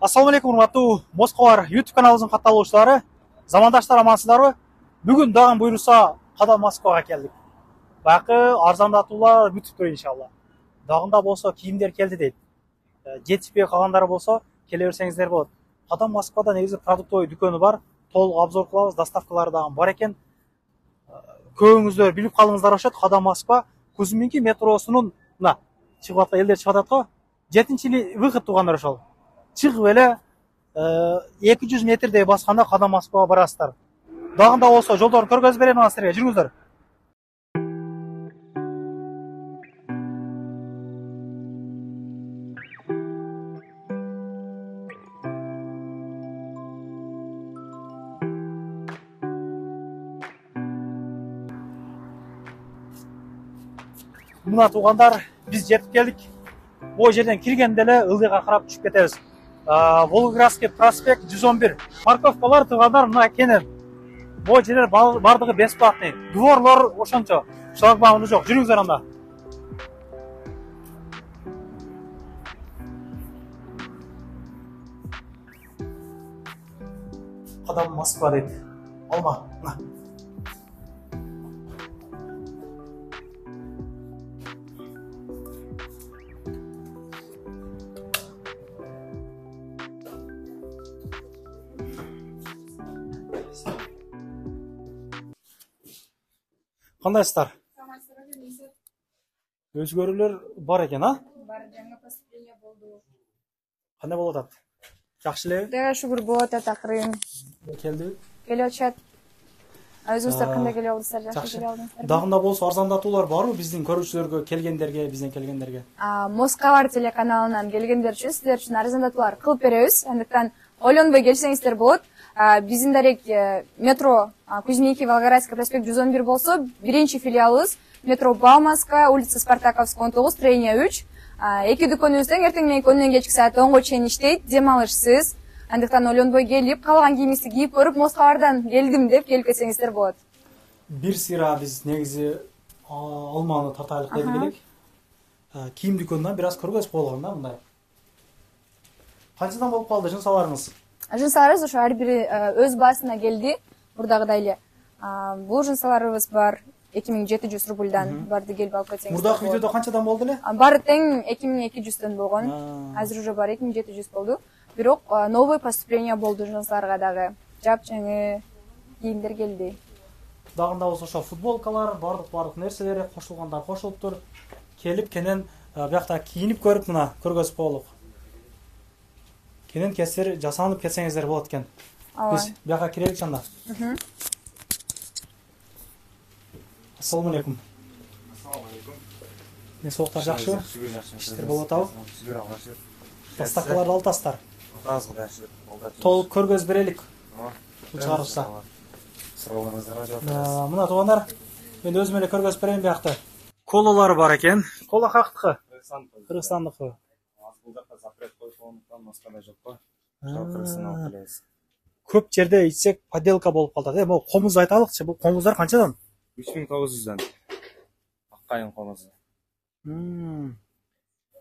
Ассаламу алейкум, урматтуу Москвар YouTube каналыбыздын катталуучулары, замандаштар амансыздарбы? Бүгүн дагы буйруса кадам Москвага келдик. Бакы арзандатуулар бүтүптүр иншалла. Дагында болсо кийимдер келди дейт. Жетишпей калгандары болсо келе берсеңиздер болот. Кадам Москвада негизи продуктовый дүкөнү бар. Толук обзор кылабыз, доставкалары дагы бар экен. Көбүңүздөр билип калдыңыздар окшойт. Кадам Москва Кузьминки метросунун мына чыгып аткан элдер чыгып атат го. 7-чи выход тугандар ошол. Чыгып эле 200 метрдей басканда Кадам Москвага барасыздар. Дагында болсо жолдорду көргөзүп берем ана силерге. Жүрүңүздөр. Мына туугандар, биз жетип келдик. Бул жерден киргенде эле ылдыйга карап түшүп кетебиз. Волгоградский проспект 111. Парковкалар туугандар мына экенин. Бул жерлер бардыгы бесплатный. Дворлор ошончо. Шлагбауму жок. Жүрүңүздөр анда. Кадам Москва дейт. Алма. Кандайсыздар? Өзгөрүүлөр бар экен, а? Бар, жаңа поступление болду. Кандай болуп атат? Жакшы элеби? Кудайга шүгүр болуп атат акырын. Келдиби? Келип атышат. Өзүңүздөр кандай келип алдыңыздар? Жакшы келип алдыңыздарбы? Дагында болсо арзандатуулар барбы биздин көрүүчүлөргө келгендерге, бизден келгендерге? Москвар телеканалынан келгендер үчүн сиздер үчүн арзандатуулар кылып беребиз. Андыктан ойлонбой келсеңиздер болот. Биздин дарек метро Кузьминки Волгоградский проспект 111 болсо, биринчи филиалыбыз метро Бауманская, улица Спартаковская 19, строение 3. Эки дүкөнүбүздөн эртең менен көндөн кечки саат 10го чейин иштейт, дем алышсыз. Андыктан ойлонбой келип, калган кийимиңизди кийип көрүп, Москвардан келдим деп келип кетсеңиздер болот. Бир сыйра биз негизи алманы тартайлык дедик элек. Кийим дүкөнүнөн бир аз көргөзүп койгон да мындай. Канчадан болуп калды жынсаларыңыз? Жынсаларыбыз ошо ар бири өз баасына келди. Мурдагыдай эле. Бул жынсаларыбыз бар 2700 рубльдан барды келип алып кетсеңиз. Мурдагы видеодо канчадан болду эле? Бары тең 2200дөн болгон. Азыр уже бар 2700 болду. Бирок новый поступление болду жынсаларга дагы. Жапжаңы кийимдер келди. Дагында болсо ошо футболкалар, бардык нерселери кошулгандар кошулуптур. Келип кенен биякта кийинип көрүп мына көргөзүп коелук. Кенен кесир жасанып кетсеңиздер болот экен. Биз бияка киреликчи анда. Ассаламу алейкум. Ассаламу алейкум. Мен соктар жакшыбы? Иштер болуп атабы? Доставкаларды алтасыздар. Толук көргөзүп берелик. Бул чыгарылса. Мына туугандар, мен өзүм эле көргөзүп берейин биякты. Колалары бар экен. Кола кактыкы? Кыргызстандыкы. Бул жакта запрет коюлгондуктан Москвада жок го. Кыргызстандан алып келебиз. Көп жерде ичсек подделка болуп калат. Могу комуз айталыкчы, бул комуздар канчадан? 3900дөн. Аккайын комузу.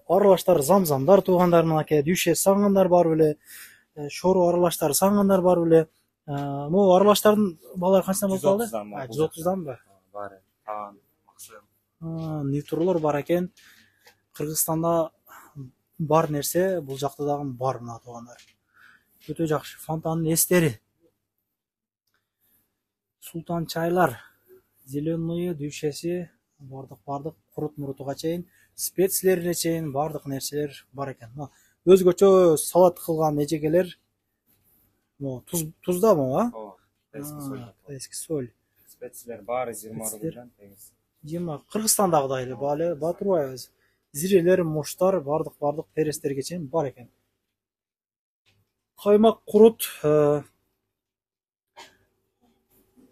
Аралаштар замзамдар туугандар мынакей, дүйшө саңгандар бар беле, шору аралаштар саңгандар бар беле. Могу аралаштардын баалары канчадан болуп калды? 130данбы? Бар. Таан, максым. Нитрлор бар экен. Кыргызстанда бар нерсе, бул жакта дагы бар мына туугандар. Өтө жакшы. Фонтандын эстери. Султан чайлар, зеленые дүйшеси, бардык курут-мурутуга чейин, специлерине чейин бардык нерселер бар экен. Өзгөчө салат кылган эжекелер. Тузда могу, а? Ооба. Эски соль. Эски соль. Специлер баары 20 рубльдан тегиз. 20 Кыргызстандагыдай эле батырбайбыз. Зирелер, муштар, бардык перестерге чейин бар экен. Каймак курут,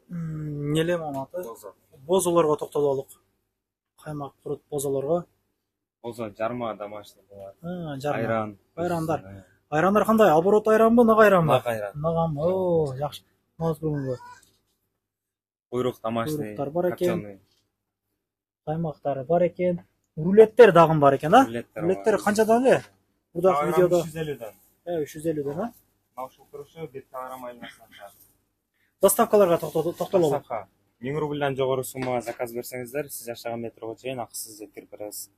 неле аты? Бозолорго токтололук. Каймак курут бозолорго. Бозо жарма домашний булар. Жарма. Айрандар. Айрандар кандай? Оборот айранбы, нак айранбы? Нак айран. Нагам. Жакшы. Моз бүгүнгө. Куйрук домашний. Куйруктар бар экен. Каймактары бар экен. Рулеттер дагы бар экен, а? Рулеттер канчадан эле? Мурдагы видеодо 350дөн. 350 ден, а? Мына ушул турушу 1 килограмм айланасынан чыгат. Доставкаларга токтололу. Доставка 1000 рубльдан жогору суммага заказ берсеңиздер, сиз жашаган метрого чейин акысыз жеткирип беребиз.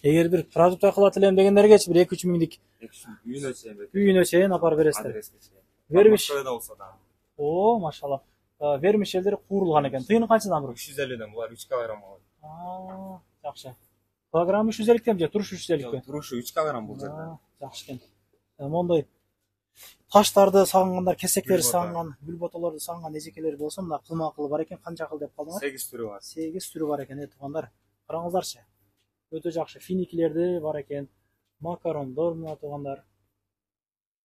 Эгер бир продукт кылат элем дегендергечи бир 2-3 миңдик Үйүнө чейин үйүнө чейин апарып бересиздер. адреске чейин. Вермиш. Москвада болсо да. О, машалла. Вермишелдер куурулган экен. Тыйыны канчадан бур? 350ден булар 3 килограмм болот. Жакшы. Килограмм 350 же туруш 350? Турушу 3 килограмм бул жерде. Жакшы экен. Мондай таштарды сагынгандар, кесектерди Гүл сагынган, гүл ботолорду сагынган эжекелер болсо, мына кылма кылы бар экен. Канча кыл деп калдыңар? 8 түрү бар. 8 түрү бар экен, туугандар. Караңыздарчы. Өтө жакшы. Финикилерди бар экен. Макарондор мына туугандар.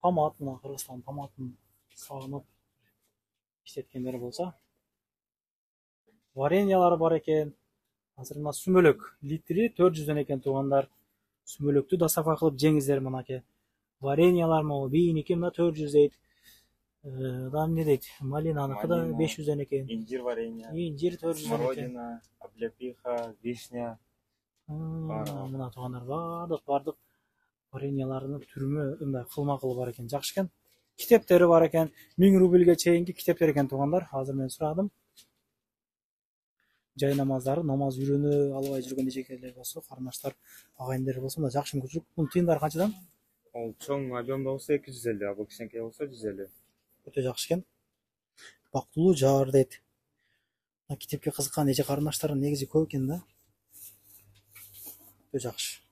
Томат мына Кыргызстан томатын сагынып иштеткендер болсо. Вареньялар бар экен. Азыр мына сүмөлөк литри 400 экен туугандар. Сүмөлөктү доставка кылып жеңиздер мынаке. Вареньялар могу бийники мына 400 дейт. Да эмне дейт? Малинаныкы да 500 экен. Инжир варенье. Инжир 400 экен. Смородина, облепиха, вишня. Мына туугандар бардык вареньялардын түрүмө мындай кылма кылы бар экен. Жакшы экен. Китептери бар экен. 1000 рубльге чейинки китептер экен туугандар. Азыр мен сурадым. Жай намаздары, намаз үйрөнө албай жүргөн эжекелер болсо, карындаштар, агайындар болсо, мына жакшы мүмкүнчүлүк. Бунун тыйындары канчадан? Ол чоң объемда болсо 250, а бул кичинекей болсо 150. Өтө жакшы экен. Бактылуу жар дейт. Китепке кызыккан эже карындаштардын негизи көп экен да. Өтө жакшы.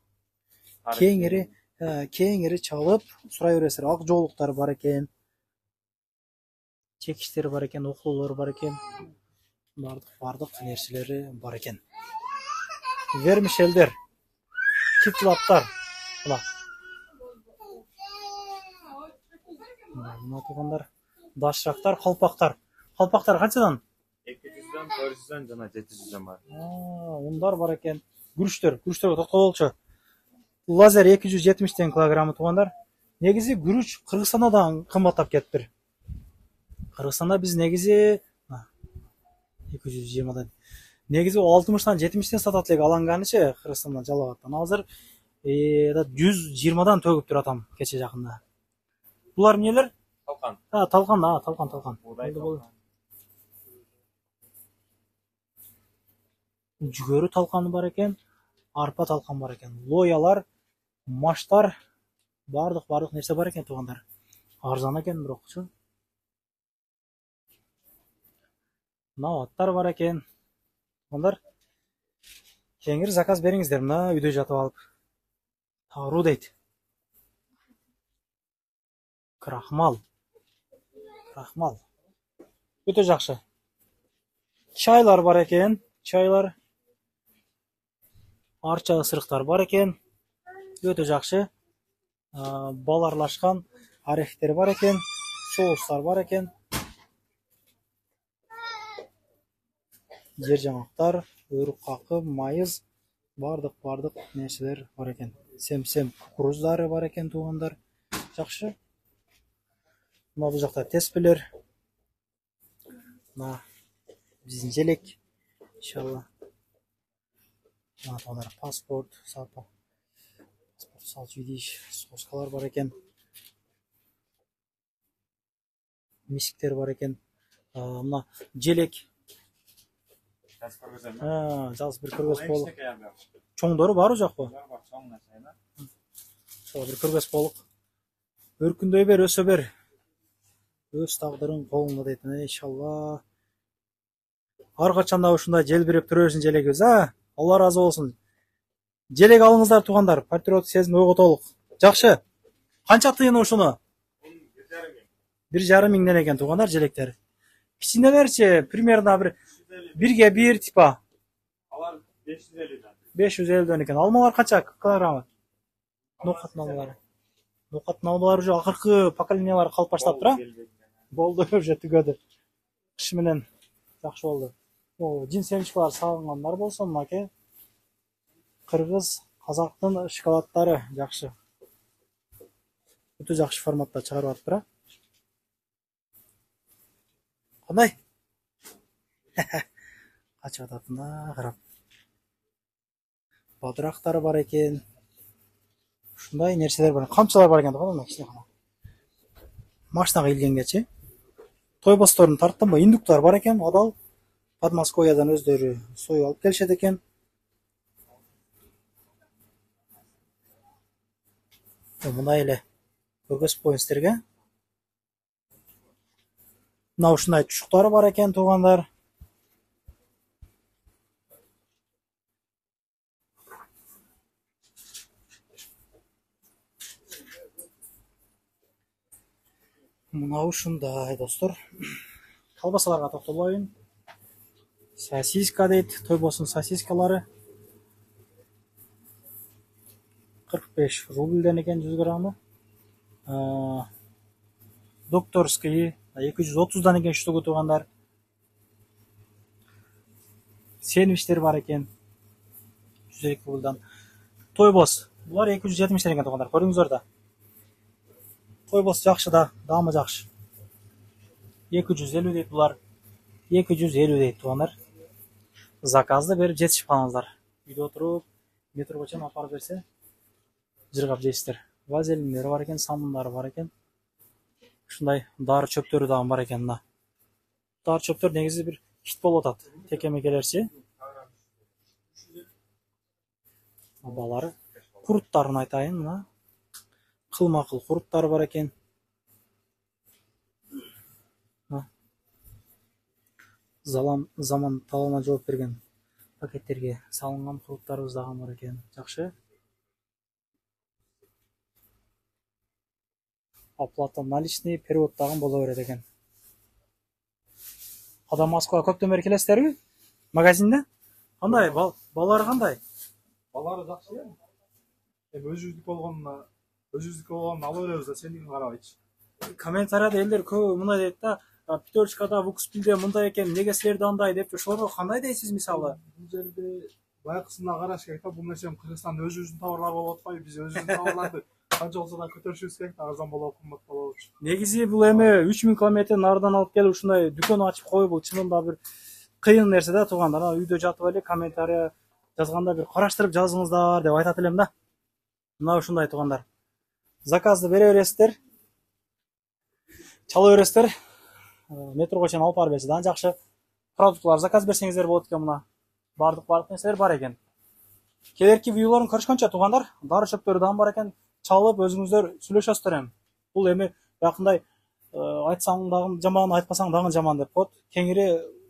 Кеңири чалып сурай бересиздер. Ак жоолуктар бар экен. Чекиштер бар экен, оклолор бар экен. Бардык нерселери бар экен. Вермишелдер, китлаптар. Мына туугандар, дашрактар, калпактар. Калпактар канчадан? 200дөн, 400дөн жана 700дөн бар. Ундар бар экен. Күрүчтөргө токтололчу. Лазер 270 килограмм туугандар. Негизи күрүч Кыргызстанда да кымбаттап кетиптир. Кыргызстанда биз негизи 220дан. Негизи 60-дан 70-тен сатат элек аланганычы Кыргызстандан жалагаттан. Азыр 120дан төгүптүр атам кече жакында. Булар эмнелер? Талкан. Талкан. Жүгөрү талканы бар экен, арпа талкан бар экен. Лоялар, маштар, бардык нерсе бар экен туугандар. Арзан экен бирокчу. Наваттар бар экен. Туугандар, кеңир заказ бериңиздер, мына үйдө жатып алып. Таруу дейт. Крахмал. Өтө жакшы. Чайлар бар экен. Чайлар. Арча ысырыктар бар экен. Өтө жакшы. Бал аралашкан орехтер бар экен. Соустар бар экен. Жер жаңактар, өрүк какы, майыз, бардык нерселер бар экен. Сем кукуруздары бар экен туугандар. Жакшы. Мына бул жакта теспелер. Мына биздин желек. Иншалла. Мына туугандар паспорт, салчу видиш, соскалар бар экен. Мисиктер бар экен. Мына желек. Жазып бир көргөз болуп. Чоңдору барбы жокпу? Бар, чоң начайна. Ошо бир көргөз болуп. Өркүндөй бер, өсө бер. Өз тагдырың колуңда дейт, иншалла. Ар качанда ушундай желбиреп тура берсин желегибиз, Алла разы болсун. Желек алыңыздар туугандар, патриоттук сезим ойготолук. Жакшы. Канча тыйыны ушуну? 1,5 миңден экен туугандар желектер. Кичинелерчи примерно бир 1/1 типа. Алар 550ден. 550ден экен. Алмалар канча килограммы? Нокат налбалар уже акыркы поколениялар калып баштаптыр, Болду уже түгөдү. Кыш менен жакшы болду. Жин семчкалар сагынгандар болсо, мынаке кыргыз, казактын шоколаддары жакшы. Өтө жакшы форматта чыгарып атыптыр, Кандай? Качып ататына карап. Бадырактары бар экен. Ушундай нерселер бар. Камчылар бар экен да, мына кичинекей. Машинага илгенгечи. Тойбосторун тарттым ба, индуктар бар экен, адал Подмосковьядан өздөрү союп алып келишет экен. Мындай эле көргөзүп коеюн сиздерге. Мына ушундай чучуктары бар экен, туугандар. Мына ушундай достор. Колбасаларга токтолоюн. Сосиска дейт, Тойбостун сосискалары. 45 рубльден экен 100 граммы. Докторский 230дан экен штугу, туугандар. Сэндвичтер бар экен 102 рубльдан. Тойбос булар 270 экен, туугандар. Көрүңүздөр да. Тойбос жакшы да, даамы жакшы. 250 дейт булар. 250 дейт, туугандар. Заказды берип жетишип калыңыздар. Үйдө отуруп метрого чейин алып барып берсе, жыргап жейсиздер. Вазелиндери бар экен, самындары бар экен. Ушундай дары чөптөрү дагы бар экен мына. Дары чөптөр негизи бир хит болуп атат. Текемекелерчи. Балары куруттарын айтайын мына. Кылма-кыл куруттары бар экен. Заман талабына жооп берген пакеттерге салынган куруттарыбыз дагы бар экен. Жакшы. Оплата наличный, перевод дагы боло берет экен. Када Москвага көптөн бери келесиздерби? Магазинде? Кандай? Балары кандай? Балары жакшы эле. Өзүбүздүкү болгонун ала беребиз да, сендикин карабайчы. Комментарияда элдер көп мындай дейт да, Пятерочкада, Вукспилде мындай экен, эмнеге силерде андай деп, ошолорго кандай дейсиз мисалы? Бул жерде байкысына караш керек да, бул нерсе Кыргызстанда өзүбүздүн товарлар болуп атпайбы? Биз өзүбүздүн товарларды канча болсо да көтөрүшүбүз керек да, арзан болобу, кымбат болобучу. Негизи бул эми 3000 километр нардан алып келип ушундай дүкөн ачып коюу бул чынында бир кыйын нерсе да, туугандар. Үйдө жатып эле комментария жазганда бир караштырып жазыңыздар деп айтат элем да. Мына ушундай, туугандар. Заказды бере бересиздер. Чала бересиздер. Метрого чейин алып барып берсе да жакшы. Продуктлар заказ берсеңиздер болот экен мына. Бардык нерселер бар экен. Келерки видеолорун көрүшкөнчө, туугандар, дары чөптөрү дагы бар экен. Чалып өзүңүздөр сүйлөшөсүздөр эми. Бул эми жакындай айтсаң дагы жаман, айтпасаң дагы жаман деп коет. Кеңири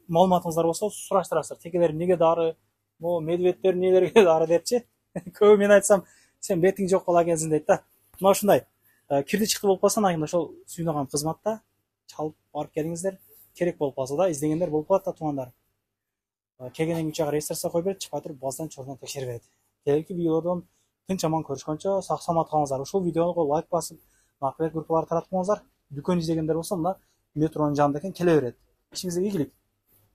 маалыматыңыздар болсо сураштырасыздар. Тегелер эмнеге дары, могу медведтер эмнелерге дары депчи. Көбү мен айтсам, сен бетиң жок бала экенсиң дейт да. Мына ушундай кирди чыкты болуп калса, айында ошол сүйнөгөн кызматта чалып барып келиңиздер. Керек болуп калса да, издегендер болуп калат да, туугандар. Келгенден кийин чыгар регистрация кой берет, чыкпай туруп базадан чордон текшерип берет. Келерки видеодон тынч аман көрүшкөнчө сак саламат калыңыздар. Ушул видеого лайк басып, акыбет группаларга таратып коюңуздар. Дүкөн издегендер болсо мына метронун жанында экен, келе берет. Ишиңизге ийгилик.